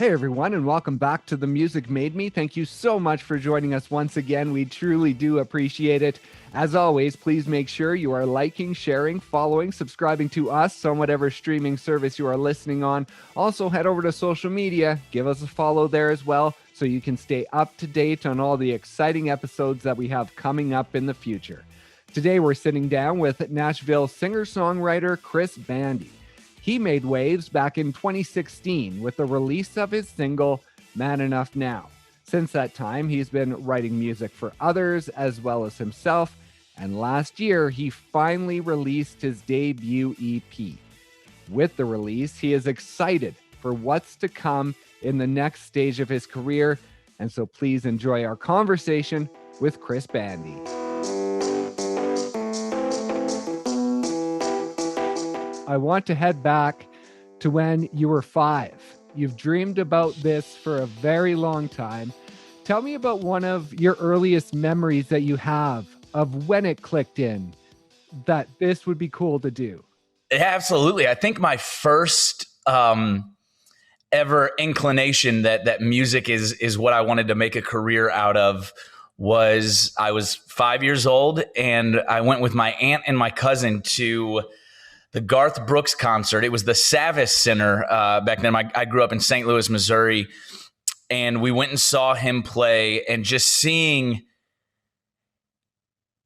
Hey everyone, and welcome back to The Music Made Me. Thank you so much for joining us once again. We truly do appreciate it. As always, please make sure you are liking, sharing, following, subscribing to us on whatever streaming service you are listening on. Also, head over to social media, give us a follow there as well, so you can stay up to date on all the exciting episodes that we have coming up in the future. Today, we're sitting down with Nashville singer-songwriter Chris Bandi. He made waves back in 2016 with the release of his single, Man Enough Now. Since that time, he's been writing music for others as well as himself, and last year, he finally released his debut EP. With the release, he is excited for what's to come in the next stage of his career, and so please enjoy our conversation with Chris Bandi. I want to head back to when you were 5. You've dreamed about this for a very long time. Tell me about one of your earliest memories that you have of when it clicked in that this would be cool to do. Absolutely. I think my first ever inclination that music is what I wanted to make a career out of was I was 5 years old, and I went with my aunt and my cousin to the Garth Brooks concert. It was the Savvis Center back then. I grew up in St. Louis, Missouri, and we went and saw him play, and just seeing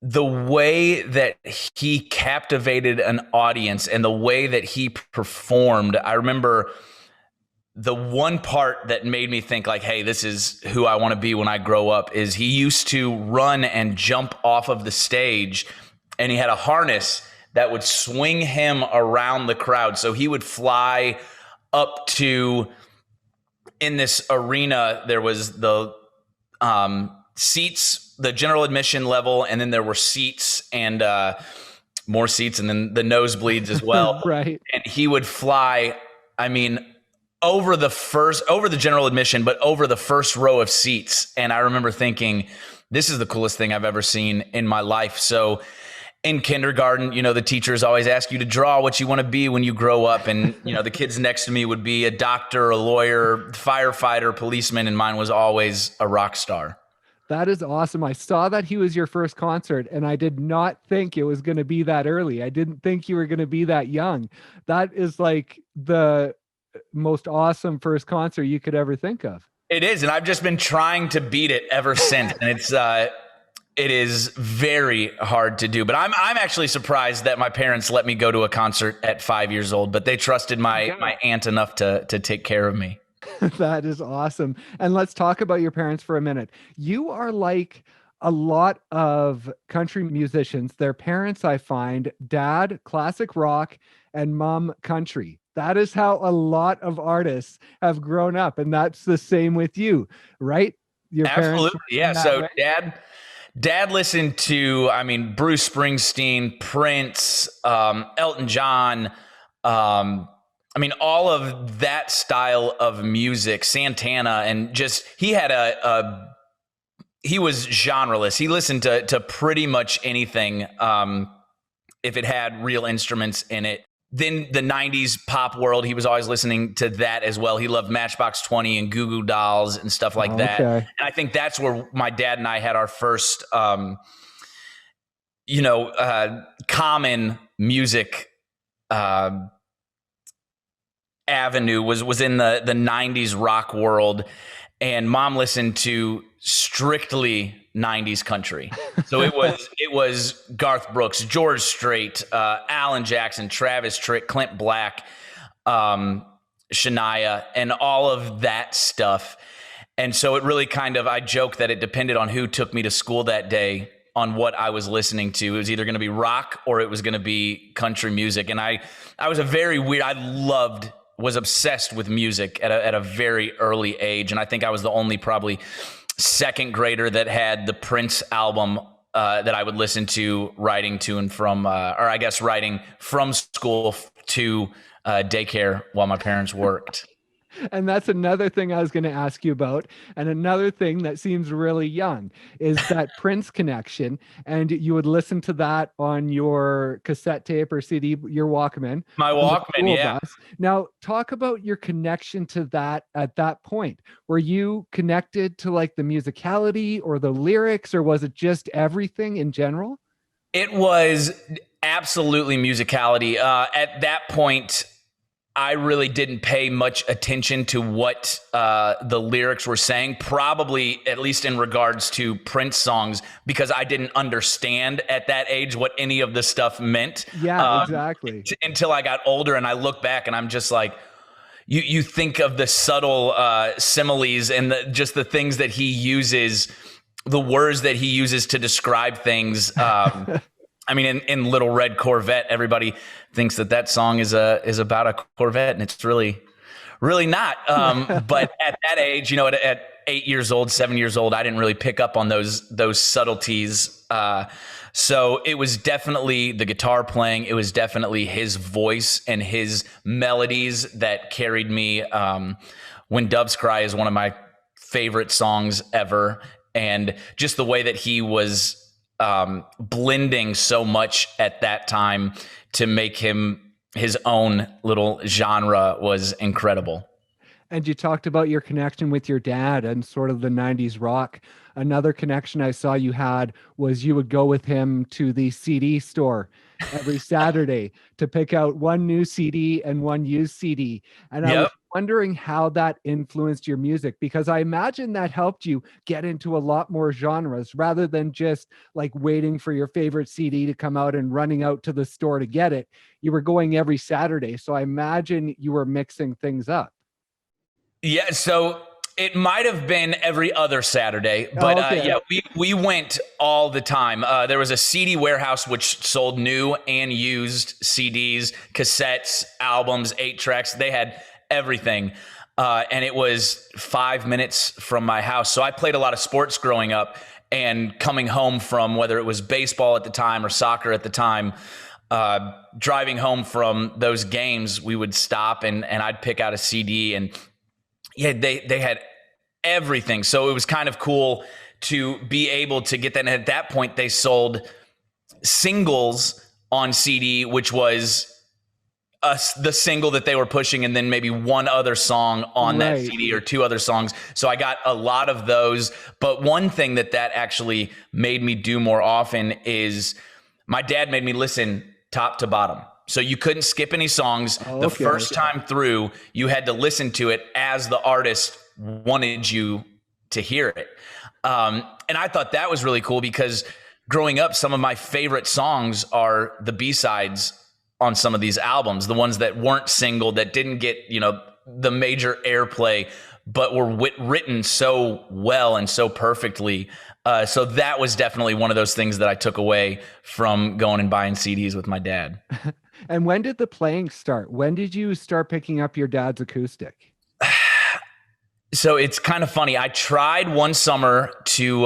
the way that he captivated an audience and the way that he performed. I remember the one part that made me think like, hey, this is who I want to be when I grow up, is he used to run and jump off of the stage, and he had a harness that would swing him around the crowd. So he would fly up to, in this arena, there was the seats, the general admission level, and then there were seats and more seats, and then the nosebleeds as well. Right. And he would fly, over the general admission, but over the first row of seats. And I remember thinking, this is the coolest thing I've ever seen in my life. So in kindergarten, the teachers always ask you to draw what you want to be when you grow up. And, the kids next to me would be a doctor, a lawyer, firefighter, policeman, and mine was always a rock star. That is awesome. I saw that he was your first concert, and I did not think it was going to be that early. I didn't think you were going to be that young. That is like the most awesome first concert you could ever think of. It is, and I've just been trying to beat it ever since. And it is very hard to do, but I'm actually surprised that my parents let me go to a concert at 5 years old, but they trusted my aunt enough to take care of me. That is awesome. And let's talk about your parents for a minute. You are like a lot of country musicians. Their parents, I find, dad, classic rock, and mom, country. That is how a lot of artists have grown up. And that's the same with you, right? Your Absolutely. Yeah. So way? Dad listened to, Bruce Springsteen, Prince, Elton John, all of that style of music, Santana, and just, he had he was genreless. He listened to pretty much anything, if it had real instruments in it. Then the 90s pop world, he was always listening to that as well. He loved Matchbox 20 and Goo Goo Dolls and stuff like that. And I think that's where my dad and I had our first, common music avenue was in the 90s rock world. And mom listened to strictly 90s country. So it was Garth Brooks, George Strait, Alan Jackson, Travis Tritt, Clint Black, Shania, and all of that stuff. And so it really I joke that it depended on who took me to school that day on what I was listening to. It was either going to be rock or it was going to be country music. And I was was obsessed with music at a very early age. And I think I was the only probably second grader that had the Prince album that I would listen to riding to and from, riding from school to daycare while my parents worked. And that's another thing I was going to ask you about. And another thing that seems really young is that Prince connection. And you would listen to that on your cassette tape or CD, your Walkman, My on the Walkman, school yeah. bus. Now, talk about your connection to that at that point. Were you connected to like the musicality or the lyrics, or was it just everything in general? It was absolutely musicality. At that point, I really didn't pay much attention to what the lyrics were saying, probably at least in regards to Prince songs, because I didn't understand at that age what any of the stuff meant. Yeah, exactly. Until I got older and I look back and I'm just like, you think of the subtle similes and just the things that he uses, the words that he uses to describe things. I mean, in Little Red Corvette, everybody thinks that song is about a Corvette, and it's really not. But at that age, at 8 years old, 7 years old, I didn't really pick up on those subtleties. So it was definitely the guitar playing. It was definitely his voice and his melodies that carried me. When Doves Cry is one of my favorite songs ever, and just the way that he was blending so much at that time to make him his own little genre was incredible. And you talked about your connection with your dad and sort of the 90s rock. Another connection I saw you had was you would go with him to the CD store every Saturday to pick out one new CD and one used CD. And I was wondering how that influenced your music, because I imagine that helped you get into a lot more genres rather than just like waiting for your favorite CD to come out and running out to the store to get it. You were going every Saturday. So I imagine you were mixing things up. Yeah, so it might have been every other Saturday, but yeah, we went all the time. There was a CD warehouse which sold new and used CDs, cassettes, albums, 8-tracks. They had everything, and it was 5 minutes from my house. So I played a lot of sports growing up, and coming home from whether it was baseball at the time or soccer at the time, driving home from those games, we would stop and I'd pick out a CD, and yeah, they had everything. So it was kind of cool to be able to get that. And at that point, they sold singles on CD, which was the single that they were pushing, and then maybe one other song on that CD or two other songs. So I got a lot of those. But one thing that actually made me do more often is my dad made me listen top to bottom. So you couldn't skip any songs. The first time through, you had to listen to it as the artist wanted you to hear it. And I thought that was really cool because growing up, some of my favorite songs are the B-sides on some of these albums, the ones that weren't single, that didn't get, the major airplay, but were written so well and so perfectly. So that was definitely one of those things that I took away from going and buying CDs with my dad. And when did the playing start? When did you start picking up your dad's acoustic? So it's kind of funny. I tried one summer to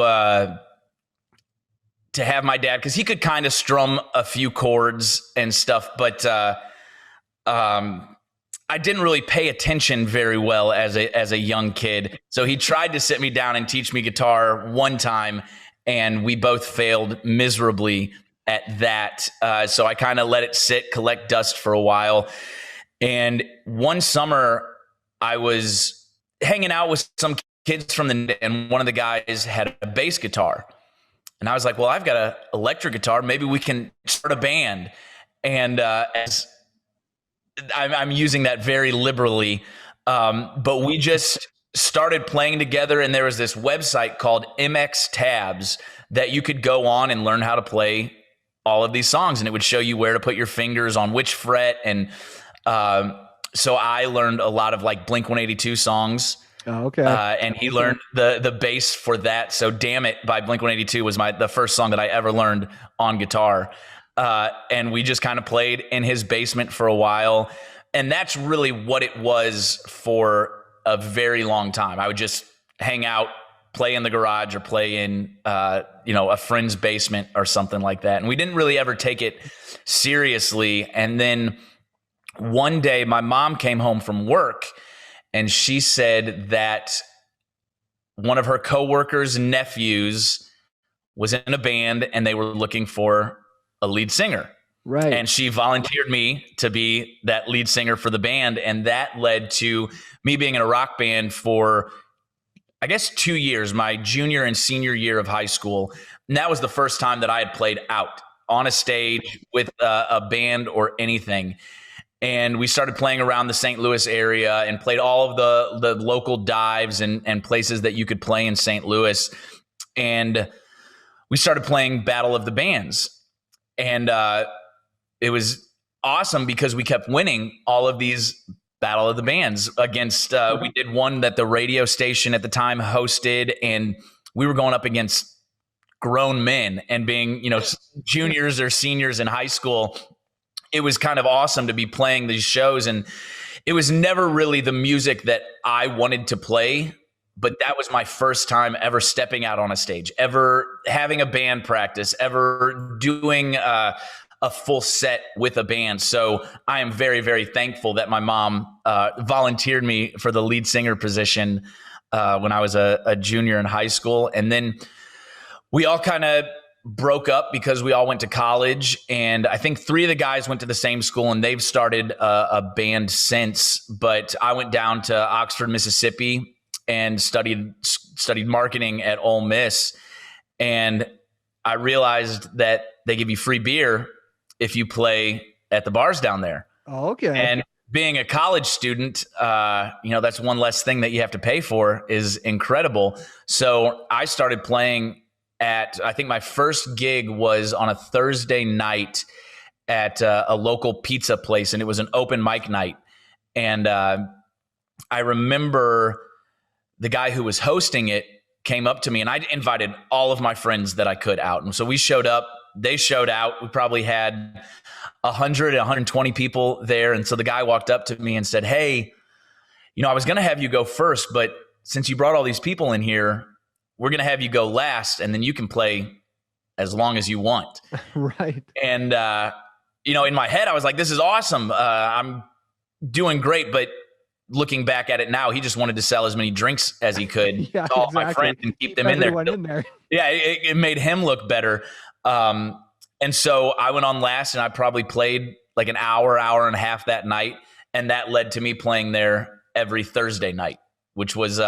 have my dad, because he could kind of strum a few chords and stuff, but I didn't really pay attention very well as a young kid. So he tried to sit me down and teach me guitar one time, and we both failed miserably at that. So I kind of let it sit, collect dust for a while. And one summer I was hanging out with some kids and one of the guys had a bass guitar. And I was like, well, I've got an electric guitar. Maybe we can start a band. And as I'm using that very liberally, but we just started playing together. And there was this website called MX Tabs that you could go on and learn how to play all of these songs, and it would show you where to put your fingers on which fret. And so I learned a lot of like Blink-182 songs. And he learned the bass for that. So Damn It by Blink-182 was the first song that I ever learned on guitar. And we just kind of played in his basement for a while. And that's really what it was for a very long time. I would just hang out, play in the garage, or play in, a friend's basement or something like that. And we didn't really ever take it seriously. And then one day my mom came home from work, and she said that one of her coworkers' nephews was in a band and they were looking for a lead singer. Right. And she volunteered me to be that lead singer for the band. And that led to me being in a rock band for, I guess, 2 years, my junior and senior year of high school. And that was the first time that I had played out on a stage with a band or anything. And we started playing around the St. Louis area and played all of the local dives and places that you could play in St. Louis. And we started playing Battle of the Bands. And it was awesome because we kept winning all of these Battle of the Bands against, we did one that the radio station at the time hosted, and we were going up against grown men and being, juniors or seniors in high school. It was kind of awesome to be playing these shows. And it was never really the music that I wanted to play, but that was my first time ever stepping out on a stage, ever having a band practice, ever doing a full set with a band. So I am very, very thankful that my mom volunteered me for the lead singer position when I was a junior in high school. And then we all kind of broke up because we all went to college. And I think 3 of the guys went to the same school and they've started a band since. But I went down to Oxford, Mississippi and studied marketing at Ole Miss. And I realized that they give you free beer if you play at the bars down there. Oh, okay. And being a college student, that's one less thing that you have to pay for is incredible. So I started playing I think my first gig was on a Thursday night at a local pizza place, and it was an open mic night. And I remember the guy who was hosting it came up to me, and I invited all of my friends that I could out. And so we showed up, they showed out. We probably had 100, 120 people there. And so the guy walked up to me and said, "Hey, I was going to have you go first, but since you brought all these people in here, we're going to have you go last, and then you can play as long as you want." Right. And, in my head, I was like, this is awesome. I'm doing great. But looking back at it now, he just wanted to sell as many drinks as he could to all my friends and keep them in there. Yeah, it made him look better. And so I went on last, and I probably played like an hour and a half that night. And that led to me playing there every Thursday night, which was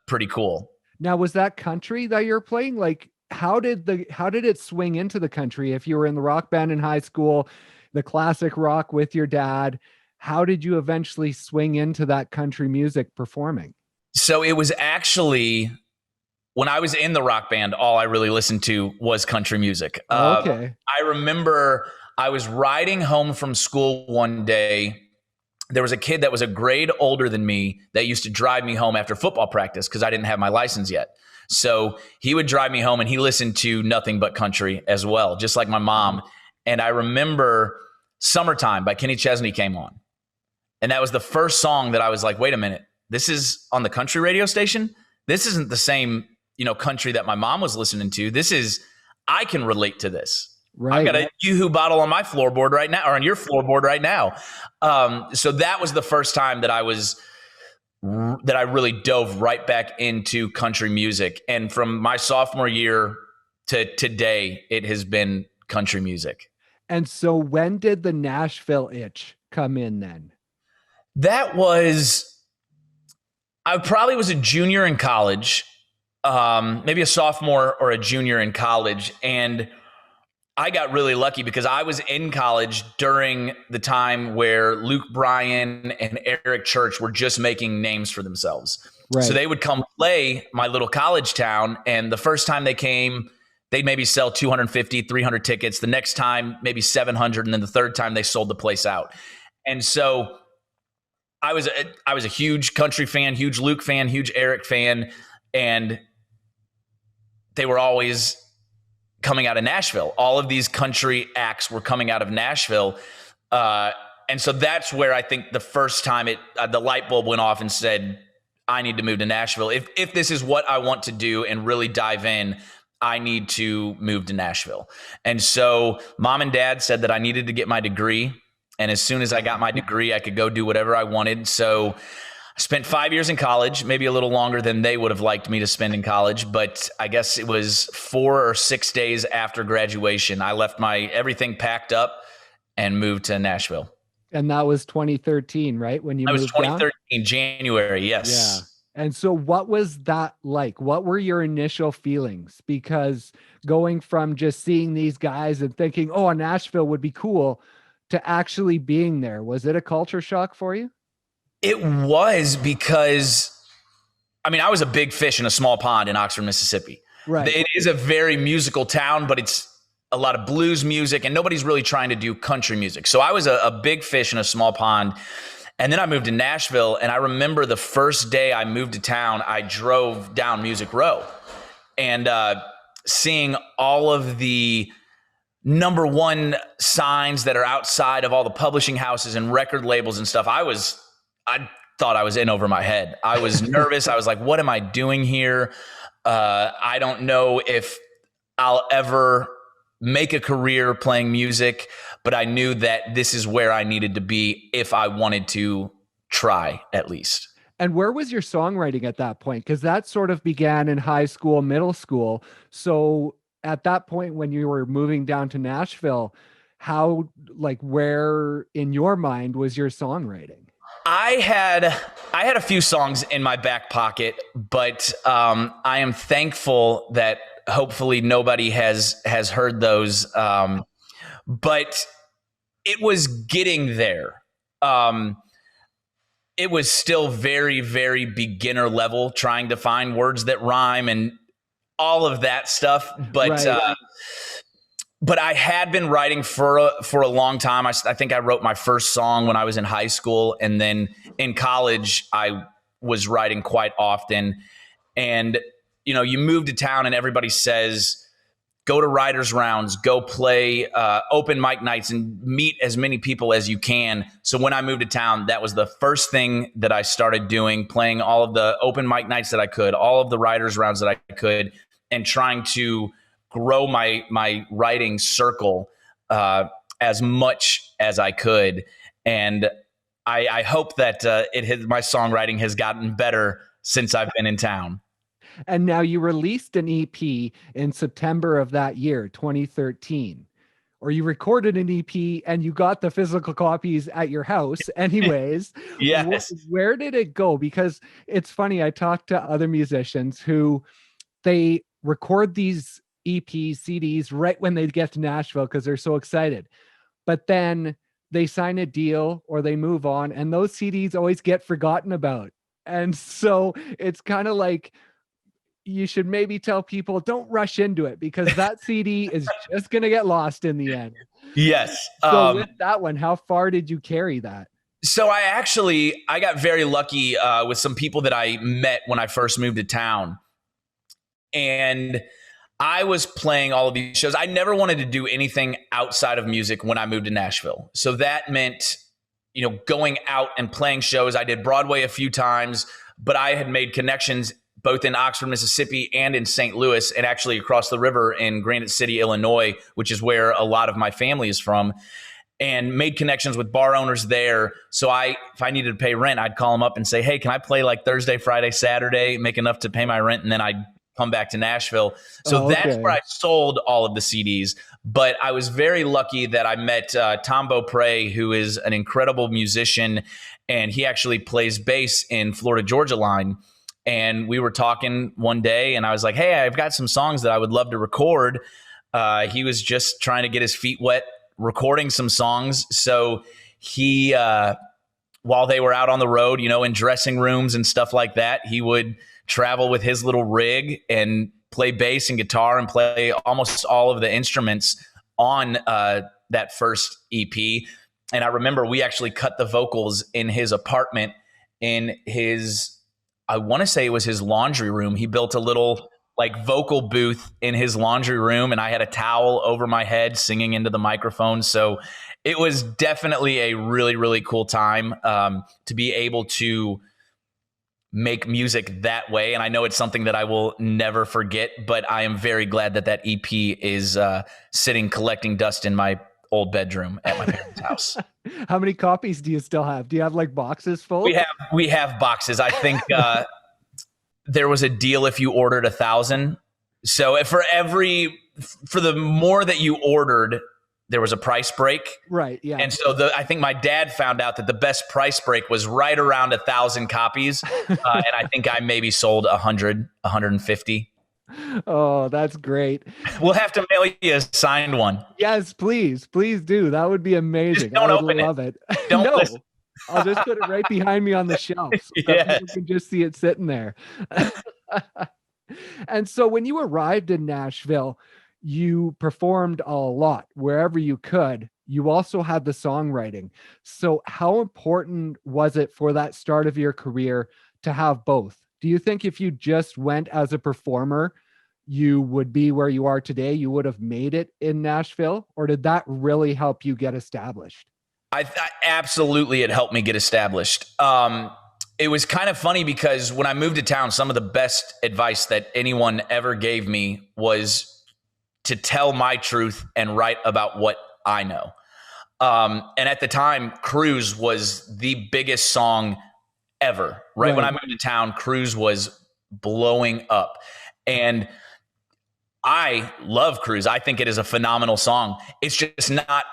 pretty cool. Now, was that country that you're playing? Like, how did it swing into the country? If you were in the rock band in high school, the classic rock with your dad, how did you eventually swing into that country music performing? So it was actually, when I was in the rock band, all I really listened to was country music. Okay. I remember I was riding home from school one day. There was a kid that was a grade older than me that used to drive me home after football practice because I didn't have my license yet. So he would drive me home, and he listened to nothing but country as well, just like my mom. And I remember Summertime by Kenny Chesney came on. And that was the first song that I was like, wait a minute, this is on the country radio station? This isn't the same, country that my mom was listening to. I can relate to this. Right. I've got a Yoo-Hoo bottle on my floorboard right now, or on your floorboard right now. So that was the first time that I really dove right back into country music. And from my sophomore year to today, it has been country music. And so when did the Nashville itch come in then? I probably was a junior in college, maybe a sophomore or a junior in college. And I got really lucky because I was in college during the time where Luke Bryan and Eric Church were just making names for themselves. Right. So they would come play my little college town. And the first time they came, they'd maybe sell 250, 300 tickets. The next time, maybe 700. And then the third time they sold the place out. And so I was a huge country fan, huge Luke fan, huge Eric fan. And they were always coming out of Nashville. All of these country acts were coming out of Nashville. And so that's where I think the first time the light bulb went off and said, I need to move to Nashville. If this is what I want to do and really dive in, I need to move to Nashville. And so mom and dad said that I needed to get my degree. And as soon as I got my degree, I could go do whatever I wanted. So Spent 5 years in college, maybe a little longer than they would have liked me to spend in college. But I guess it was 4 or 6 days after graduation, I left my everything packed up and moved to Nashville. And that was 2013, right? When you I was moved down? 2013, January. Yeah. Yes. And so what was that like? What were your initial feelings? Because going from just seeing these guys and thinking, oh, Nashville would be cool, to actually being there, was it a culture shock for you? It was because, I mean, I was a big fish in a small pond in Oxford, Mississippi. Right. It is a very musical town, but it's a lot of blues music, and nobody's really trying to do country music. So I was a big fish in a small pond. And then I moved to Nashville, and I remember the first day I moved to town, I drove down Music Row and seeing all of the number one signs that are outside of all the publishing houses and record labels and stuff. I thought I was in over my head. I was nervous. I was like, what am I doing here? I don't know if I'll ever make a career playing music, but I knew that this is where I needed to be if I wanted to try at least. And where was your songwriting at that point? Because that sort of began in high school, middle school. So at that point, when you were moving down to Nashville, how, like, where in your mind was your songwriting? I had a few songs in my back pocket, but I am thankful that hopefully nobody has heard those. But it was getting there. It was still very, very beginner level, trying to find words that rhyme and all of that stuff. But Right. But I had been writing for a long time. I think I wrote my first song when I was in high school, and then in college I was writing quite often. And you move to town, and everybody says, go to writers' rounds, go play open mic nights, and meet as many people as you can. So when I moved to town, that was the first thing that I started doing, playing all of the open mic nights that I could, all of the writers' rounds that I could, and trying to grow my writing circle as much as I could. And I hope that my songwriting has gotten better since I've been in town. And now you released an EP in September of that year, 2013, or you recorded an EP and you got the physical copies at your house anyways. Yes. Where did it go? Because it's funny, I talked to other musicians who they record these EPs, CDs right when they get to Nashville because they're so excited. But then they sign a deal or they move on, and those CDs always get forgotten about. And so it's kind of like, you should maybe tell people, don't rush into it, because that CD is just going to get lost in the end. Yes. So with that one, how far did you carry that? So I got very lucky with some people that I met when I first moved to town. And I was playing all of these shows. I never wanted to do anything outside of music when I moved to Nashville. So that meant, going out and playing shows. I did Broadway a few times, but I had made connections both in Oxford, Mississippi and in St. Louis, and actually across the river in Granite City, Illinois, which is where a lot of my family is from, and made connections with bar owners there. So if I needed to pay rent, I'd call them up and say, hey, can I play like Thursday, Friday, Saturday, make enough to pay my rent? And then I'd come back to Nashville. So that's where I sold all of the CDs. But I was very lucky that I met Tom Beaupre, who is an incredible musician, and he actually plays bass in Florida Georgia Line. And we were talking one day, and I was like, hey, I've got some songs that I would love to record. He was just trying to get his feet wet recording some songs. So he, while they were out on the road, in dressing rooms and stuff like that, he would travel with his little rig and play bass and guitar and play almost all of the instruments on that first EP. And I remember we actually cut the vocals in his apartment in I want to say it was his laundry room. He built a little vocal booth in his laundry room, and I had a towel over my head singing into the microphone. So it was definitely a really, really cool time to be able to make music that way. And I know it's something that I will never forget, but I am very glad that EP is sitting collecting dust in my old bedroom at my parents' house. How many copies do you still have? Do you have like boxes full? We have boxes. I think there was a deal if you ordered 1,000. So for the more that you ordered, there was a price break. Right. Yeah. And so I think my dad found out that the best price break was right around 1,000 copies. And I think I maybe sold 100, 150. Oh, that's great. We'll have to mail you a signed one. Yes, please. Please do. That would be amazing. Don't I would open love it. Don't No, listen. I'll just put it right behind me on the shelf so that people can just see it sitting there. And so when you arrived in Nashville, you performed a lot wherever you could. You also had the songwriting. So how important was it for that start of your career to have both? Do you think if you just went as a performer, you would be where you are today? You would have made it in Nashville? Or did that really help you get established? Absolutely, it helped me get established. It was kind of funny because when I moved to town, some of the best advice that anyone ever gave me was to tell my truth and write about what I know. And at the time, Cruise was the biggest song ever. Right when I moved to town, Cruise was blowing up. And I love Cruise. I think it is a phenomenal song. It's just not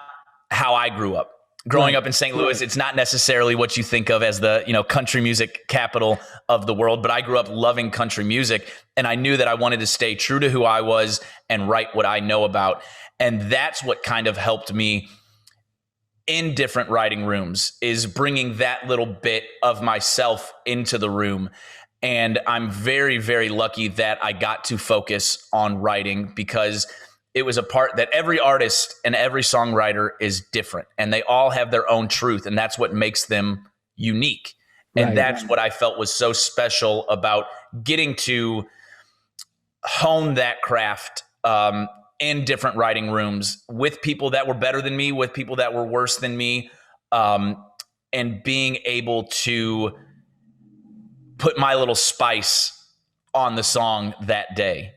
how I grew up. Growing up in St. Louis, it's not necessarily what you think of as the, country music capital of the world, but I grew up loving country music, and I knew that I wanted to stay true to who I was and write what I know about. And that's what kind of helped me in different writing rooms, is bringing that little bit of myself into the room. And I'm very, very lucky that I got to focus on writing, because it was a part that every artist and every songwriter is different, and they all have their own truth, and that's what makes them unique. And that's what I felt was so special about getting to hone that craft in different writing rooms with people that were better than me, with people that were worse than me, and being able to put my little spice on the song that day.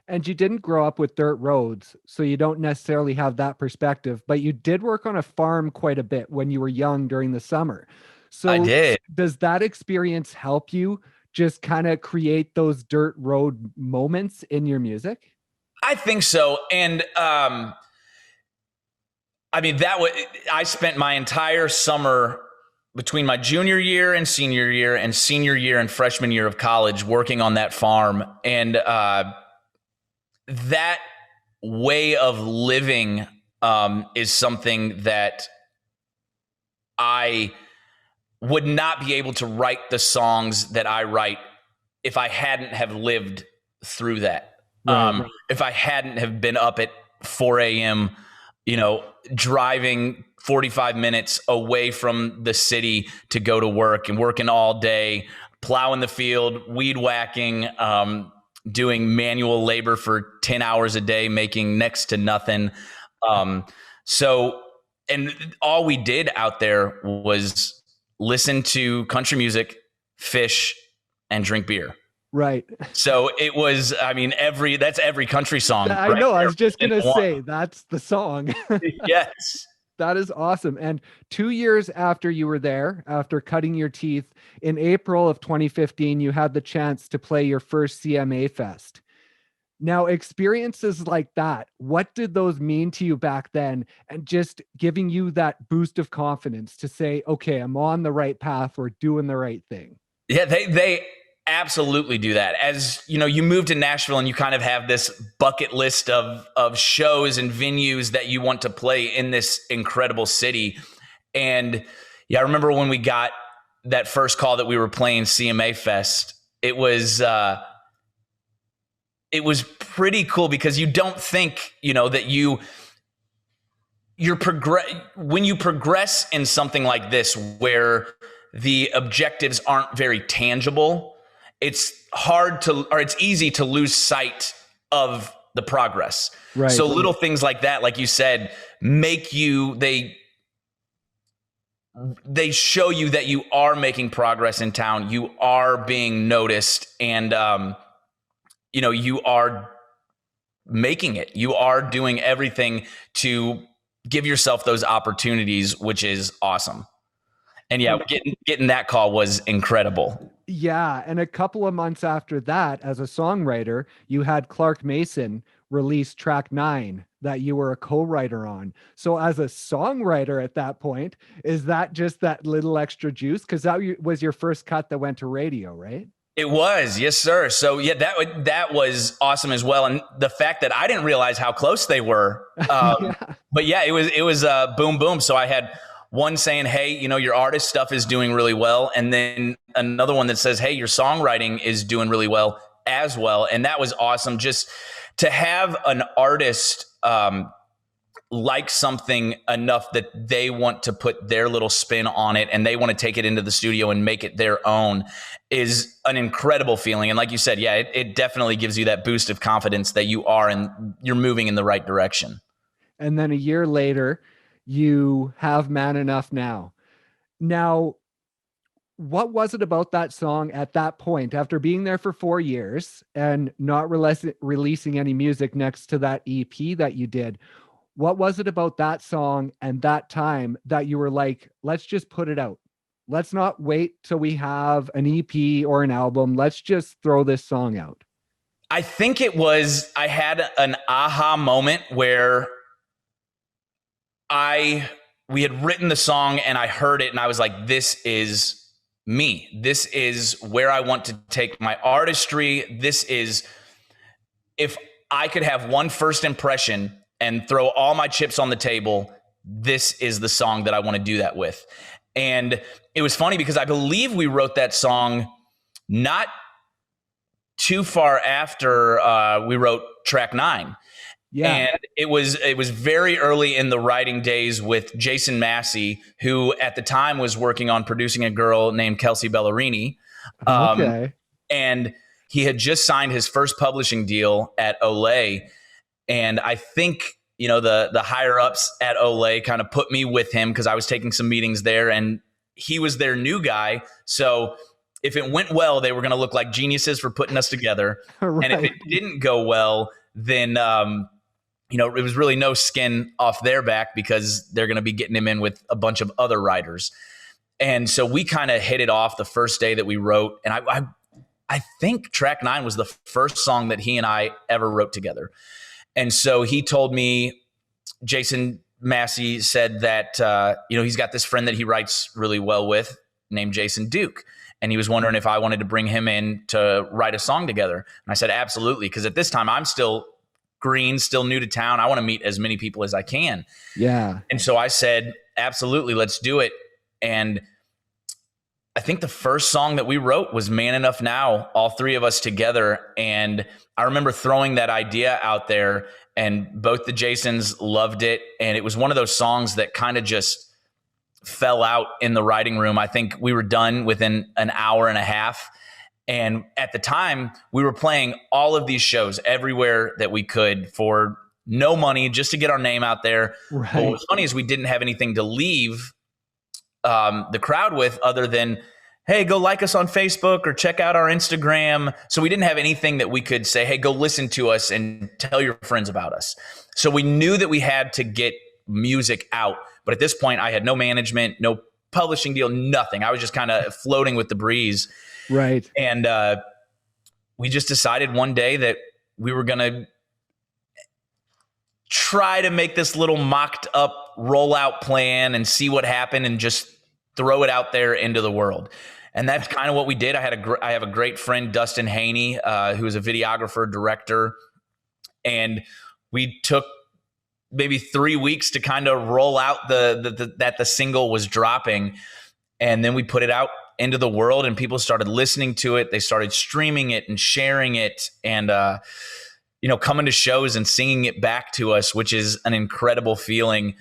And you didn't grow up with dirt roads, so you don't necessarily have that perspective, but you did work on a farm quite a bit when you were young during the summer. So I did. Does that experience help you just kind of create those dirt road moments in your music? I think so. And I spent my entire summer between my junior year and senior year and freshman year of college working on that farm. And that way of living is something that I would not be able to write the songs that I write if I hadn't have lived through that. If I hadn't have been up at 4 a.m., driving 45 minutes away from the city to go to work and working all day, plowing the field, weed whacking, doing manual labor for 10 hours a day, making next to nothing. And all we did out there was listen to country music, fish, and drink beer. Right. So it was, that's every country song. I know. I was just going to say, that's the song. Yes. That is awesome. And 2 years after you were there, after cutting your teeth, in April of 2015, you had the chance to play your first CMA Fest. Now, experiences like that, what did those mean to you back then? And just giving you that boost of confidence to say, okay, I'm on the right path, or doing the right thing. Yeah, they absolutely do that. As you move to Nashville and you kind of have this bucket list of shows and venues that you want to play in this incredible city. And yeah, I remember when we got that first call that we were playing CMA Fest, it was pretty cool, because you don't think, that when you progress in something like this, where the objectives aren't very tangible, it's easy to lose sight of the progress. Right. So little things like that, like you said, they show you that you are making progress in town. You are being noticed, and you are making it. You are doing everything to give yourself those opportunities, which is awesome. And yeah, And getting that call was incredible. yeah, and a couple of months after that, as a songwriter, you had Clark Mason release track 9 that you were a co-writer on. So as a songwriter at that point, is that just that little extra juice? Because that was your first cut that went to radio, right? It was, yes, sir. So yeah, that was awesome as well, and the fact that I didn't realize how close they were. Yeah. But yeah, it was boom boom. So I had one saying, "Hey, your artist stuff is doing really well," and then another one that says, "Hey, your songwriting is doing really well as well," and that was awesome. Just to have an artist like something enough that they want to put their little spin on it and they want to take it into the studio and make it their own is an incredible feeling. And like you said, yeah, it definitely gives you that boost of confidence that you are and you're moving in the right direction. And then a year later, you have Man Enough Now. Now, what was it about that song at that point, after being there for 4 years and not releasing any music next to that EP that you did? What was it about that song and that time that you were like, let's just put it out? Let's not wait till we have an EP or an album. Let's just throw this song out. I think I had an aha moment where we had written the song and I heard it and I was like, this is me. This is where I want to take my artistry. This is, if I could have one first impression and throw all my chips on the table, this is the song that I want to do that with. And it was funny because I believe we wrote that song not too far after we wrote track 9. Yeah. And it was very early in the writing days with Jason Massey, who at the time was working on producing a girl named Kelsey Ballerini. Okay. And he had just signed his first publishing deal at Olay. And I think, the higher ups at Olay kind of put me with him because I was taking some meetings there and he was their new guy. So if it went well, they were going to look like geniuses for putting us together. Right. And if it didn't go well, then, it was really no skin off their back because they're going to be getting him in with a bunch of other writers. And so we kind of hit it off the first day that we wrote. And I think track 9 was the first song that he and I ever wrote together. And so he told me, Jason Massey said that, he's got this friend that he writes really well with named Jason Duke. And he was wondering if I wanted to bring him in to write a song together. And I said, absolutely. Because at this time I'm still green, still new to town. I want to meet as many people as I can. Yeah. And so I said, absolutely, let's do it. And I think the first song that we wrote was Man Enough Now, all three of us together. And I remember throwing that idea out there and both the Jasons loved it. And it was one of those songs that kind of just fell out in the writing room. I think we were done within an hour and a half. And at the time, we were playing all of these shows everywhere that we could for no money, just to get our name out there. Right. But what was funny is we didn't have anything to leave the crowd with other than, hey, go like us on Facebook or check out our Instagram. So we didn't have anything that we could say, hey, go listen to us and tell your friends about us. So we knew that we had to get music out. But at this point, I had no management, no publishing deal, nothing. I was just kind of floating with the breeze. Right. And we just decided one day that we were going to try to make this little mocked up rollout plan and see what happened and just throw it out there into the world. And that's kind of what we did. I have a great friend, Dustin Haney, who is a videographer, director. And we took maybe 3 weeks to kind of roll out that the single was dropping. And then we put it out into the world and people started listening to it. They started streaming it and sharing it and, coming to shows and singing it back to us, which is an incredible feeling.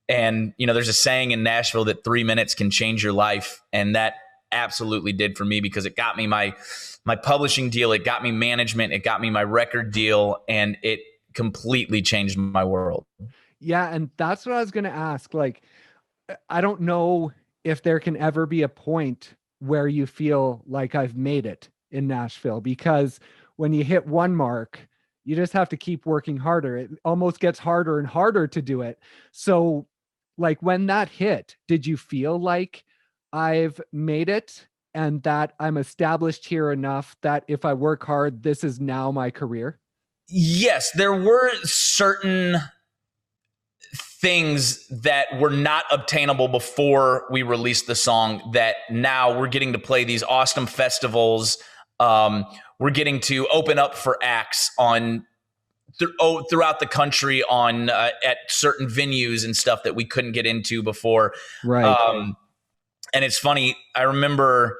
And, there's a saying in Nashville that 3 minutes can change your life. And that absolutely did for me because it got me my publishing deal. It got me management. It got me my record deal. And it completely changed my world. Yeah. And that's what I was going to ask. Like, I don't know if there can ever be a point where you feel like I've made it in Nashville, because when you hit one mark, You just have to keep working harder. It almost gets harder and harder to do it. So, like when that hit, did you feel like I've made it and that I'm established here enough that if I work hard, this is now my career? Yes, there were certain things that were not obtainable before we released the song that now we're getting to play these awesome festivals. We're getting to open up for acts on throughout the country on at certain venues and stuff that we couldn't get into before. Right. And it's funny, I remember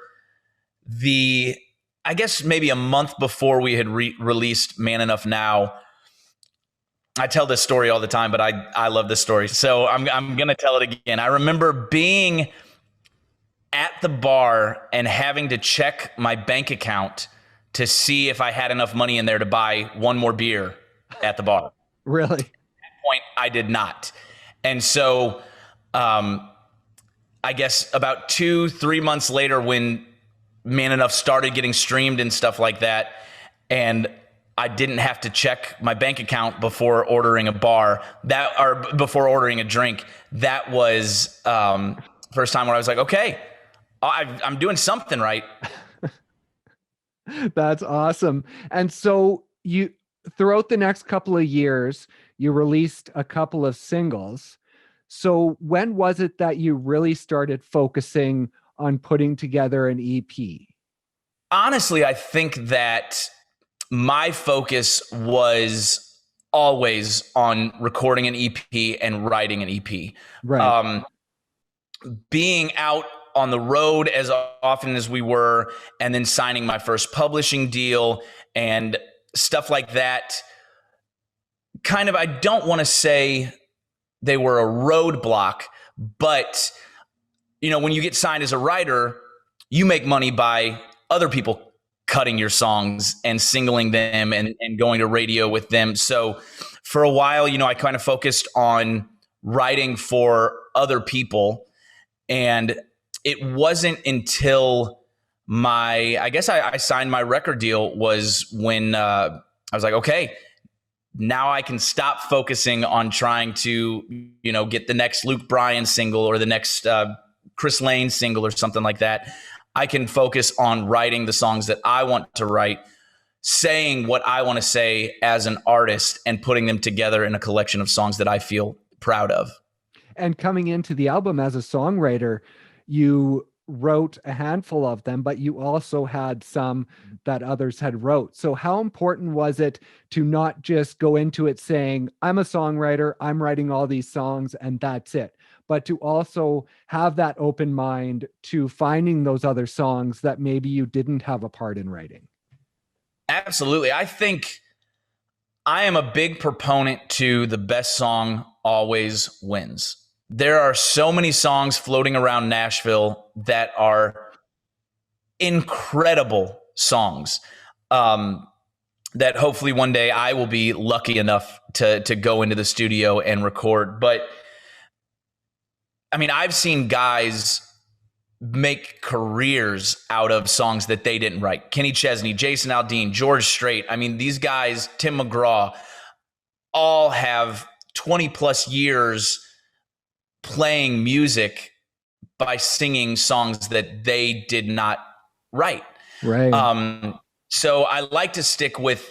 I guess maybe a month before we had released Man Enough Now. I tell this story all the time, but I love this story. So I'm going to tell it again. I remember being at the bar and having to check my bank account to see if I had enough money in there to buy one more beer at the bar. Really? At that point, I did not. And so I guess about 2-3 months later, when Man Enough started getting streamed and stuff like that, and I didn't have to check my bank account before ordering a before ordering a drink. That was first time where I was like, okay, I'm doing something right. That's awesome. And so you, throughout the next couple of years, you released a couple of singles. So when was it that you really started focusing on putting together an EP? Honestly, I think that my focus was always on recording an EP and writing an EP. Right. Being out on the road as often as we were, and then signing my first publishing deal and stuff like that. Kind of, I don't want to say they were a roadblock, but when you get signed as a writer, you make money by other people cutting your songs and singling them and going to radio with them. So for a while, I kind of focused on writing for other people. And it wasn't until I signed my record deal was when I was like, okay, now I can stop focusing on trying to, get the next Luke Bryan single or the next Chris Lane single or something like that. I can focus on writing the songs that I want to write, saying what I want to say as an artist, and putting them together in a collection of songs that I feel proud of. And coming into the album as a songwriter, you wrote a handful of them, but you also had some that others had wrote. So how important was it to not just go into it saying, I'm a songwriter, I'm writing all these songs, and that's it, but to also have that open mind to finding those other songs that maybe you didn't have a part in writing? Absolutely. I think I am a big proponent to the best song always wins. There are so many songs floating around Nashville that are incredible songs that hopefully one day I will be lucky enough to go into the studio and record. But I mean, I've seen guys make careers out of songs that they didn't write. Kenny Chesney, Jason Aldean, George Strait. I mean, these guys, Tim McGraw, all have 20 plus years playing music by singing songs that they did not write. Right. So I like to stick with,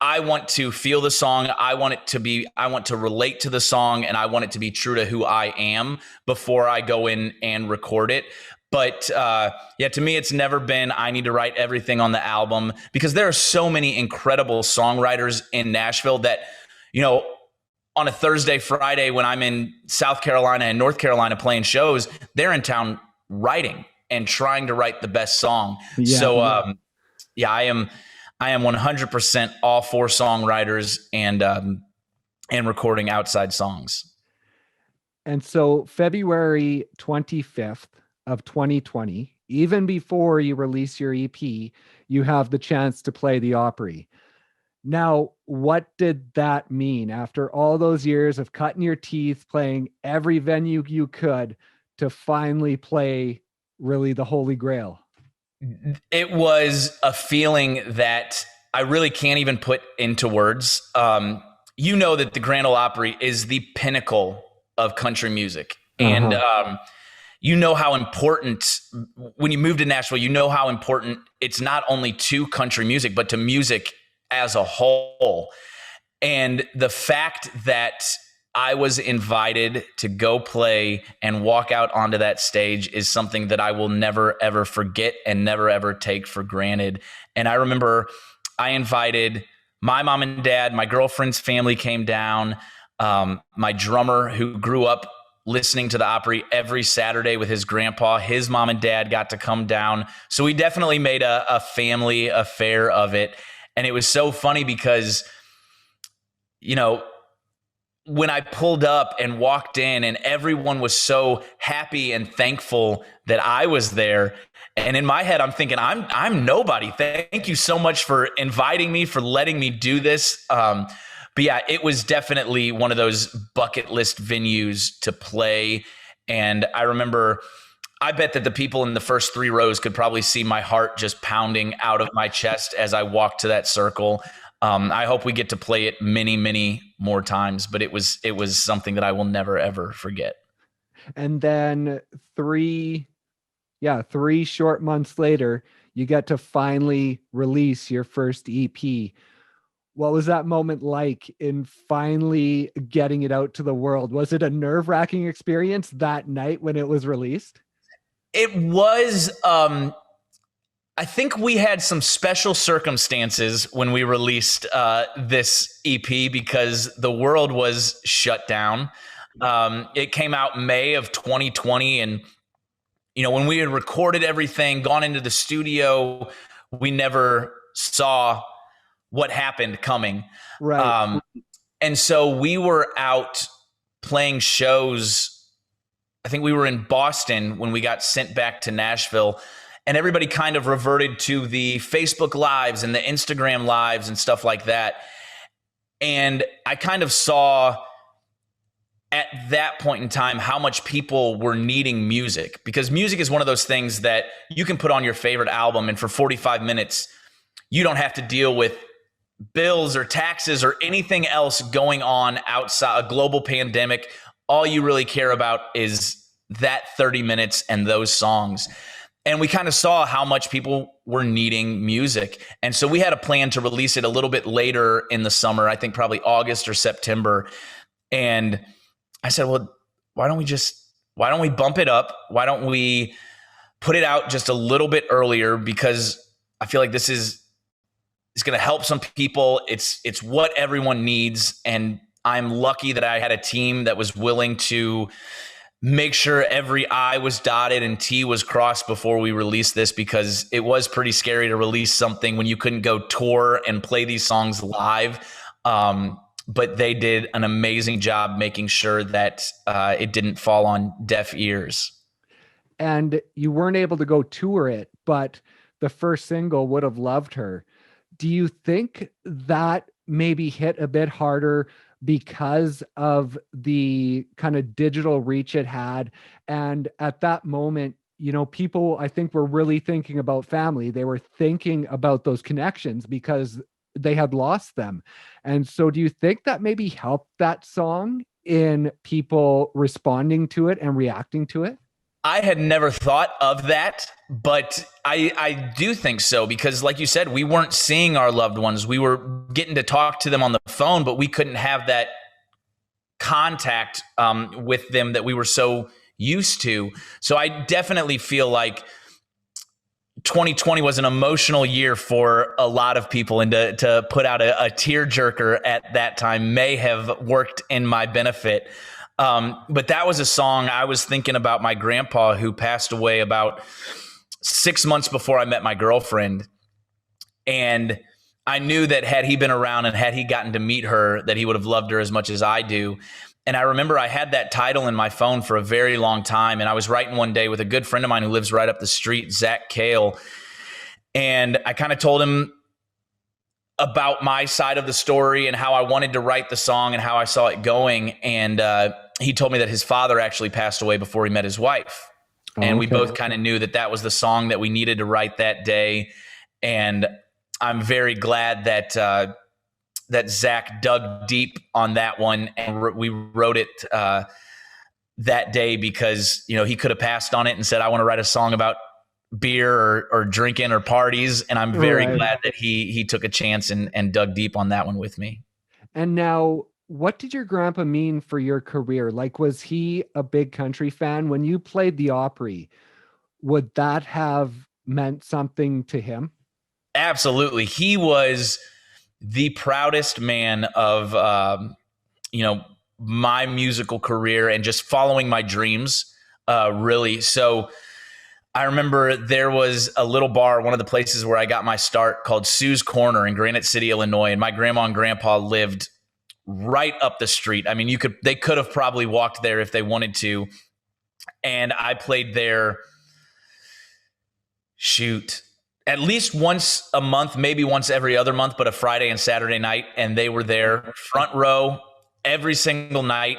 I want to feel the song. I want to relate to the song, and I want it to be true to who I am before I go in and record it. But to me, it's never been, I need to write everything on the album, because there are so many incredible songwriters in Nashville that, on a Thursday, Friday, when I'm in South Carolina and North Carolina playing shows, they're in town writing and trying to write the best song. Yeah, so, I am 100% all for songwriters and recording outside songs. And so February 25th of 2020, even before you release your EP, you have the chance to play the Opry. Now, what did that mean after all those years of cutting your teeth, playing every venue you could, to finally play really the Holy Grail? It was a feeling that I really can't even put into words. You know that the Grand Ole Opry is the pinnacle of country music. And you know how important, when you move to Nashville, you know how important it's not only to country music, but to music as a whole. And the fact that I was invited to go play and walk out onto that stage is something that I will never, ever forget and never, ever take for granted. And I remember I invited my mom and dad, my girlfriend's family came down, my drummer who grew up listening to the Opry every Saturday with his grandpa, his mom and dad got to come down. So we definitely made a family affair of it. And it was so funny because, you know, when I pulled up and walked in and everyone was so happy and thankful that I was there. And in my head, I'm thinking, I'm nobody. Thank you so much for inviting me, for letting me do this. But yeah, it was definitely one of those bucket list venues to play. And I remember, I bet that the people in the first 3 rows could probably see my heart just pounding out of my chest as I walked to that circle. I hope we get to play it many, many more times, but it was something that I will never, ever forget. And then 3 short months later, you get to finally release your first EP. What was that moment like in finally getting it out to the world? Was it a nerve-wracking experience that night when it was released? It was, I think we had some special circumstances when we released this EP because the world was shut down. It came out May of 2020. And, you know, when we had recorded everything, gone into the studio, we never saw what happened coming. Right. And so we were out playing shows. I think we were in Boston when we got sent back to Nashville, and everybody kind of reverted to the Facebook lives and the Instagram lives and stuff like that. And I kind of saw at that point in time how much people were needing music, because music is one of those things that you can put on your favorite album and for 45 minutes, you don't have to deal with bills or taxes or anything else going on outside a global pandemic. All you really care about is that 30 minutes and those songs. And we kind of saw how much people were needing music. And so we had a plan to release it a little bit later in the summer, I think probably August or September. And I said, well, why don't we bump it up? Why don't we put it out just a little bit earlier? Because I feel like this is going to help some people. It's what everyone needs. And I'm lucky that I had a team that was willing to make sure every I was dotted and T was crossed before we released this, because it was pretty scary to release something when you couldn't go tour and play these songs live. But they did an amazing job making sure that it didn't fall on deaf ears. And you weren't able to go tour it, but the first single, Would Have Loved Her. Do you think that maybe hit a bit harder because of the kind of digital reach it had? And at that moment, you know, people, I think, were really thinking about family. They were thinking about those connections because they had lost them. And so do you think that maybe helped that song in people responding to it and reacting to it? I had never thought of that, but I do think so, because like you said, we weren't seeing our loved ones. We were getting to talk to them on the phone, but we couldn't have that contact with them that we were so used to. So I definitely feel like 2020 was an emotional year for a lot of people, and to put out a tearjerker at that time may have worked in my benefit. But that was a song I was thinking about my grandpa, who passed away about 6 months before I met my girlfriend. And I knew that had he been around and had he gotten to meet her, that he would have loved her as much as I do. And I remember I had that title in my phone for a very long time. And I was writing one day with a good friend of mine who lives right up the street, Zach Kale. And I kind of told him about my side of the story and how I wanted to write the song and how I saw it going. And he told me that his father actually passed away before he met his wife. And we both kind of knew that that was the song that we needed to write that day. And I'm very glad that that Zach dug deep on that one, and we wrote it that day, because he could have passed on it and said, I want to write a song about beer or drinking or parties, and I'm very Right. glad that he took a chance and dug deep on that one with me. And now, what did your grandpa mean for your career? Like, was he a big country fan? When you played the Opry, would that have meant something to him? Absolutely. He was the proudest man of you know my musical career and just following my dreams, really. So I remember there was a little bar, one of the places where I got my start, called Sue's Corner in Granite City, Illinois, and my grandma and grandpa lived right up the street. I mean, they could have probably walked there if they wanted to. And I played there, shoot, at least once a month, maybe once every other month, but a Friday and Saturday night. And they were there front row every single night.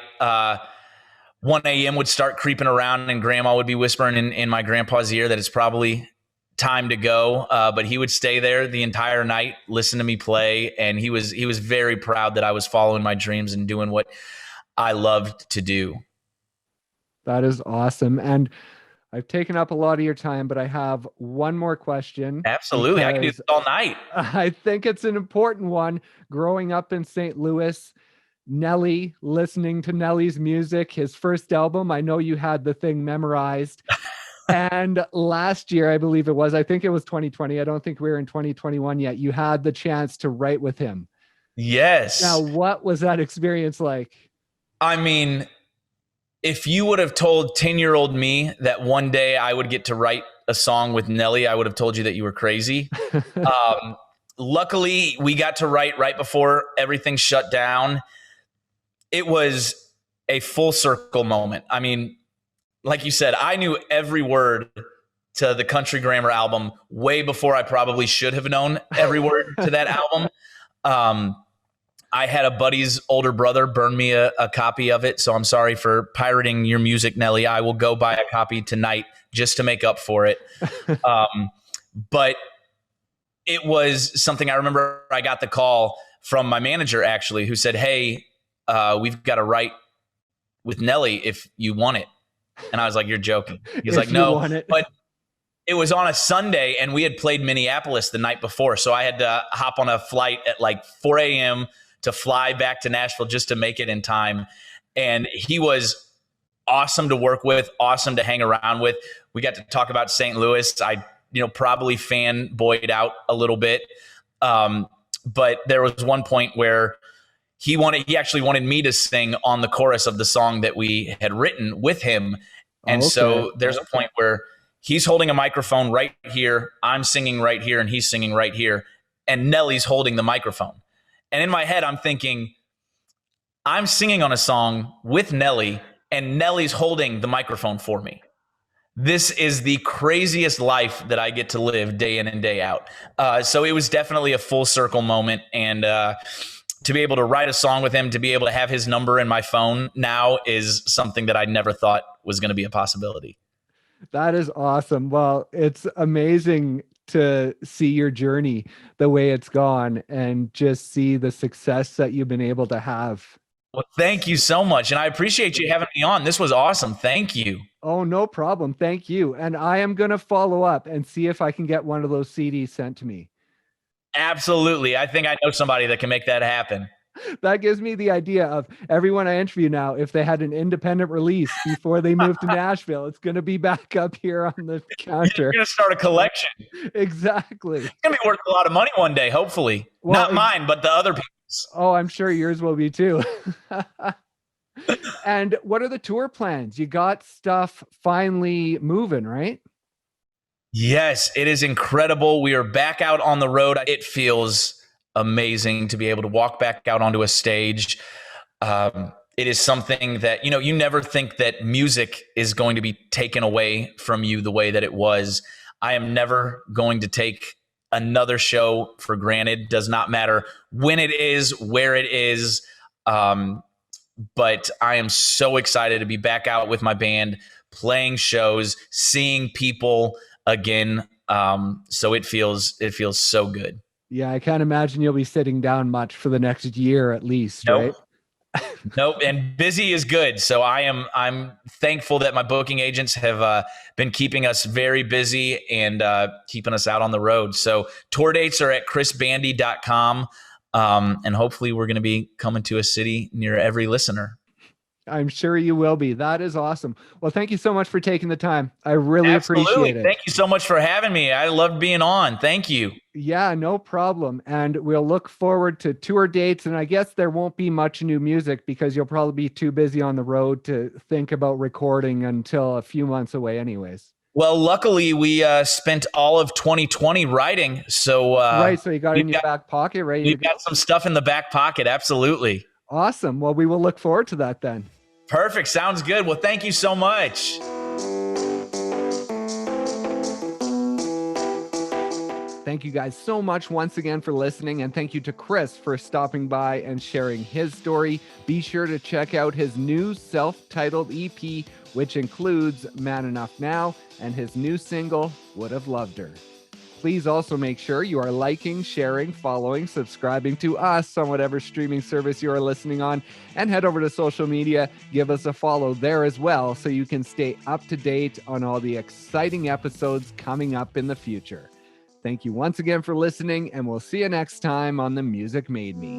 1 a.m. would start creeping around, and grandma would be whispering in my grandpa's ear that it's probably time to go. But he would stay there the entire night, listen to me play. And he was very proud that I was following my dreams and doing what I loved to do. That is awesome. And I've taken up a lot of your time, but I have one more question. Absolutely. I can do Because this all night. I think it's an important one. Growing up in St. Louis, Nelly, listening to Nelly's music, his first album, I know you had the thing memorized. And last year, I believe it was, I think it was 2020. I don't think we were in 2021 yet. You had the chance to write with him. Yes. Now, what was that experience like? I mean, if you would have told 10-year-old me that one day I would get to write a song with Nelly, I would have told you that you were crazy. Luckily, we got to write right before everything shut down. It was a full circle moment. I mean, like you said, I knew every word to the Country Grammar album way before I probably should have known every word to that album. I had a buddy's older brother burn me a copy of it, so I'm sorry for pirating your music, Nelly. I will go buy a copy tonight just to make up for it. But it was something I remember. I got the call from my manager, actually, who said, hey, we've got to write with Nelly if you want it. And I was like, you're joking. He's like, no. But it was on a Sunday, and we had played Minneapolis the night before, so I had to hop on a flight at like 4 a.m. to fly back to Nashville just to make it in time. And he was awesome to work with, awesome to hang around with. We got to talk about St. Louis. I, probably fanboyed out a little bit. But there was one point where he actually wanted me to sing on the chorus of the song that we had written with him. And so there's a point where he's holding a microphone right here, I'm singing right here, and he's singing right here, and Nelly's holding the microphone. And in my head, I'm thinking, I'm singing on a song with Nelly, and Nelly's holding the microphone for me. This is the craziest life that I get to live day in and day out. So it was definitely a full circle moment. And to be able to write a song with him, to be able to have his number in my phone now is something that I never thought was going to be a possibility. That is awesome. Well, it's amazing to see your journey, the way it's gone, and just see the success that you've been able to have. Well, thank you so much. And I appreciate you having me on. This was awesome. Thank you. Oh, no problem. Thank you. And I am going to follow up and see if I can get one of those CDs sent to me. Absolutely. I think I know somebody that can make that happen. That gives me the idea of everyone I interview now, if they had an independent release before they moved to Nashville, it's going to be back up here on the counter. You're going to start a collection. Exactly. It's going to be worth a lot of money one day, hopefully. Well, not mine, but the other people's. Oh, I'm sure yours will be too. And what are the tour plans? You got stuff finally moving, right? Yes, it is incredible. We are back out on the road. It feels amazing to be able to walk back out onto a stage. It is something that, you never think that music is going to be taken away from you the way that it was. I am never going to take another show for granted. Does not matter when it is, where it is. But I am so excited to be back out with my band, playing shows, seeing people again. So it feels so good. Yeah, I can't imagine you'll be sitting down much for the next year at least, Nope. right? Nope, and busy is good. So I'm thankful that my booking agents have been keeping us very busy and keeping us out on the road. So tour dates are at chrisbandy.com, and hopefully we're going to be coming to a city near every listener. I'm sure you will be. That is awesome. Well, thank you so much for taking the time. I really Absolutely. appreciate it. Thank you so much for having me. I loved being on. Thank you. Yeah, no problem. And we'll look forward to tour dates. And I guess there won't be much new music because you'll probably be too busy on the road to think about recording until a few months away, anyways. Well, luckily we spent all of 2020 writing, so Right. So you got it we've in your got back pocket, ready to we've go. got some stuff in the back pocket. Absolutely. Awesome. Well, we will look forward to that then. Perfect. Sounds good. Well, thank you so much. Thank you guys so much once again for listening. And thank you to Chris for stopping by and sharing his story. Be sure to check out his new self-titled EP, which includes Man Enough Now and his new single, Would Have Loved Her. Please also make sure you are liking, sharing, following, subscribing to us on whatever streaming service you are listening on, and head over to social media. Give us a follow there as well so you can stay up to date on all the exciting episodes coming up in the future. Thank you once again for listening, and we'll see you next time on The Music Made Me.